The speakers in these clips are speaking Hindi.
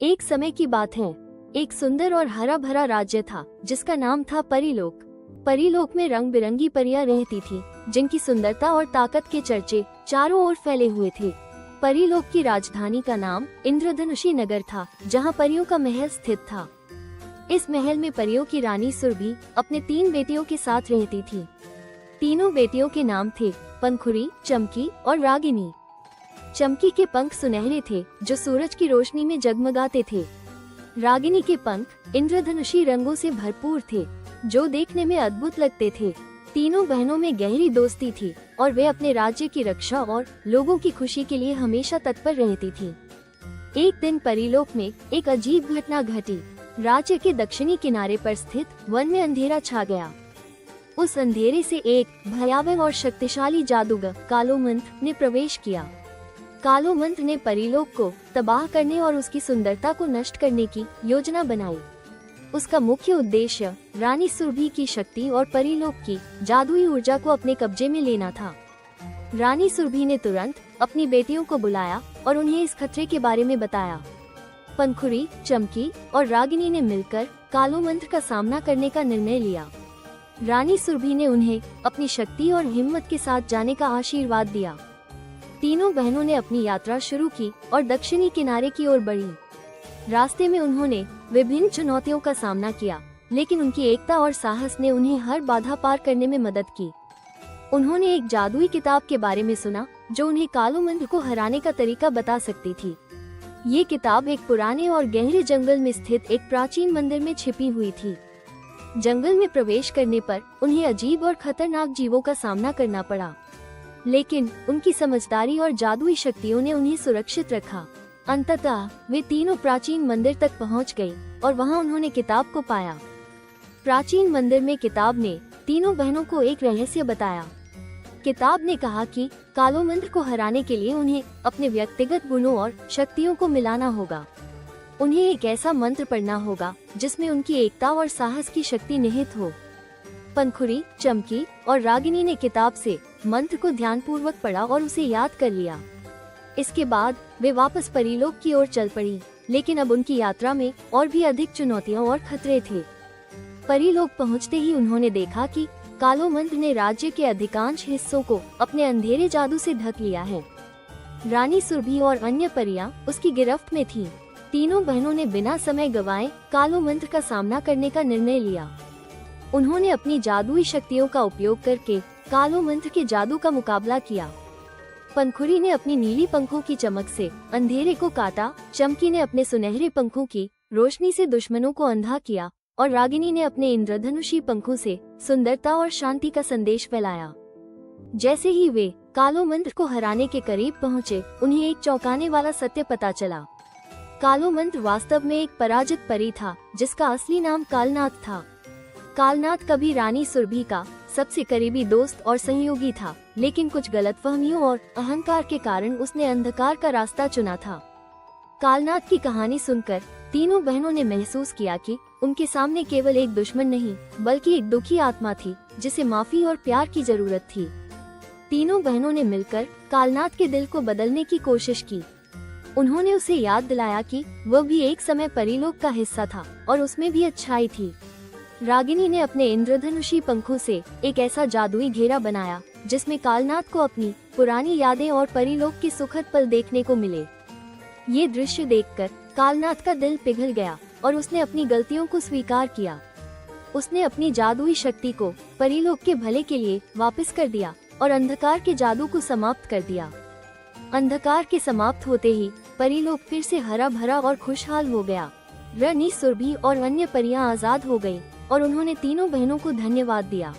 एक समय की बात है। एक सुंदर और हरा भरा राज्य था जिसका नाम था परीलोक। परीलोक में रंग बिरंगी परियां रहती थी जिनकी सुंदरता और ताकत के चर्चे चारों ओर फैले हुए थे। परीलोक की राजधानी का नाम इंद्रधनुषी नगर था, जहाँ परियों का महल स्थित था। इस महल में परियों की रानी सुरभि अपने 3 बेटियों के साथ रहती थी। तीनों बेटियों के नाम थे पंखुरी, चमकी और रागिनी। चमकी के पंख सुनहरे थे जो सूरज की रोशनी में जगमगाते थे। रागिनी के पंख इंद्रधनुषी रंगों से भरपूर थे जो देखने में अद्भुत लगते थे। तीनों बहनों में गहरी दोस्ती थी और वे अपने राज्य की रक्षा और लोगों की खुशी के लिए हमेशा तत्पर रहती थी। एक दिन परीलोक में एक अजीब घटना घटी। राज्य के दक्षिणी किनारे पर स्थित वन में अंधेरा छा गया। उस अंधेरे से एक भयावह और शक्तिशाली जादूगर कालोमंत्र ने प्रवेश किया। कालोमंत्र ने परीलोक को तबाह करने और उसकी सुंदरता को नष्ट करने की योजना बनाई। उसका मुख्य उद्देश्य रानी सुरभि की शक्ति और परीलोक की जादुई ऊर्जा को अपने कब्जे में लेना था। रानी सुरभि ने तुरंत अपनी बेटियों को बुलाया और उन्हें इस खतरे के बारे में बताया। पंखुरी, चमकी और रागिनी ने मिलकर कालोमंत्र का सामना करने का निर्णय लिया। रानी सुरभि ने उन्हें अपनी शक्ति और हिम्मत के साथ जाने का आशीर्वाद दिया। तीनों बहनों ने अपनी यात्रा शुरू की और दक्षिणी किनारे की ओर बढ़ी। रास्ते में उन्होंने विभिन्न चुनौतियों का सामना किया, लेकिन उनकी एकता और साहस ने उन्हें हर बाधा पार करने में मदद की। उन्होंने एक जादुई किताब के बारे में सुना जो उन्हें कालोमंत्र को हराने का तरीका बता सकती थी। ये किताब एक पुराने और गहरे जंगल में स्थित एक प्राचीन मंदिर में छिपी हुई थी। जंगल में प्रवेश करने पर उन्हें अजीब और खतरनाक जीवों का सामना करना पड़ा, लेकिन उनकी समझदारी और जादुई शक्तियों ने उन्हें सुरक्षित रखा। अंततः वे तीनों प्राचीन मंदिर तक पहुंच गई और वहां उन्होंने किताब को पाया। प्राचीन मंदिर में किताब ने तीनों बहनों को एक रहस्य बताया। किताब ने कहा कि कालोमंत्र को हराने के लिए उन्हें अपने व्यक्तिगत गुणों और शक्तियों को मिलाना होगा। उन्हें एक ऐसा मंत्र पढ़ना होगा जिसमें उनकी एकता और साहस की शक्ति निहित हो। पंखुरी, चमकी और रागिनी ने किताब से मंत्र को ध्यानपूर्वक पढ़ा और उसे याद कर लिया। इसके बाद वे वापस परीलोक की ओर चल पड़ी, लेकिन अब उनकी यात्रा में और भी अधिक चुनौतियां और खतरे थे। परीलोक पहुंचते ही उन्होंने देखा कि कालोमंत्र ने राज्य के अधिकांश हिस्सों को अपने अंधेरे जादू से ढक लिया है। रानी सुरभि और अन्य परियां उसकी गिरफ्त में थीं। तीनों बहनों ने बिना समय गंवाए कालोमंत्र का सामना करने का निर्णय लिया। उन्होंने अपनी जादुई शक्तियों का उपयोग करके कालोमंत्र के जादू का मुकाबला किया। पंखुरी ने अपनी नीली पंखों की चमक से अंधेरे को काटा, चमकी ने अपने सुनहरे पंखों की रोशनी से दुश्मनों को अंधा किया और रागिनी ने अपने इंद्रधनुषी पंखों से सुंदरता और शांति का संदेश फैलाया। जैसे ही वे कालोमंत्र को हराने के करीब पहुँचे, उन्हें एक चौंकाने वाला सत्य पता चला। कालोमंत्र वास्तव में एक पराजित परी था जिसका असली नाम कालनाथ था। कालनाथ कभी रानी सुरभि का सबसे करीबी दोस्त और सहयोगी था, लेकिन कुछ गलतफहमियों और अहंकार के कारण उसने अंधकार का रास्ता चुना था। कालनाथ की कहानी सुनकर तीनों बहनों ने महसूस किया कि उनके सामने केवल एक दुश्मन नहीं, बल्कि एक दुखी आत्मा थी जिसे माफी और प्यार की जरूरत थी। तीनों बहनों ने मिलकर कालनाथ के दिल को बदलने की कोशिश की। उन्होंने उसे याद दिलाया कि वह भी एक समय परीलोक का हिस्सा था और उसमें भी अच्छाई थी। रागिनी ने अपने इंद्रधनुषी पंखों से एक ऐसा जादुई घेरा बनाया जिसमें कालनाथ को अपनी पुरानी यादें और परीलोक के सुखद पल देखने को मिले। ये दृश्य देखकर कालनाथ का दिल पिघल गया और उसने अपनी गलतियों को स्वीकार किया। उसने अपनी जादुई शक्ति को परीलोक के भले के लिए वापस कर दिया और अंधकार के जादू को समाप्त कर दिया। अंधकार के समाप्त होते ही परीलोक फिर से हरा भरा और खुशहाल हो गया। रानी सुरभि और अन्य परियां आजाद हो गईं और उन्होंने तीनों बहनों को धन्यवाद दिया।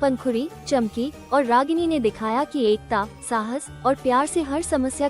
पंखुरी, चमकी और रागिनी ने दिखाया कि एकता, साहस और प्यार से हर समस्या